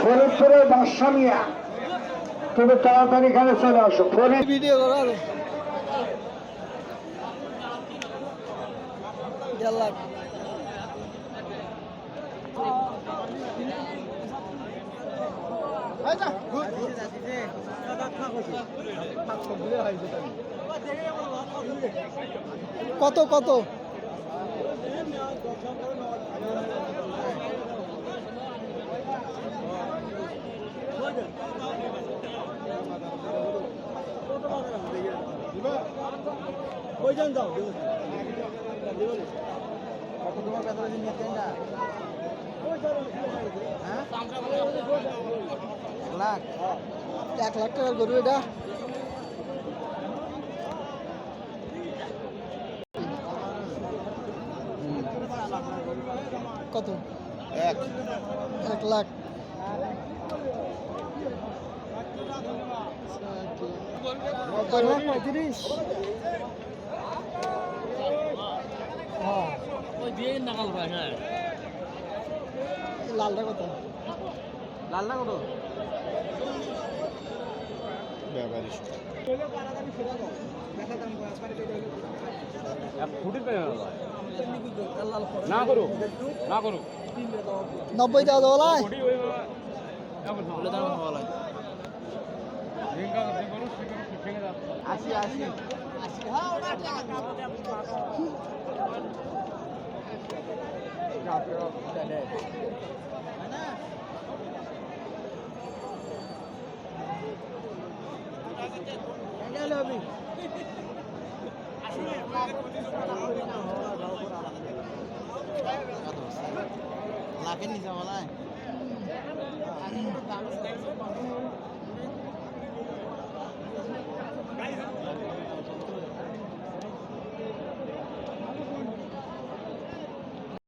ফরিদপুরের বাদশা মিয়া, তুমি তাড়াতাড়ি এখানে চলে আসো। ফরিদ ভিডিও করো আরো গেলাম। কত কত লাখ 1 লাখ টাকার গরু এটা। কত? 1 লাখ। লালটা কত? লালটা কত? না করো না করো 90 টাকা দেওয়া আসি আসি লাখের নিচে বলায়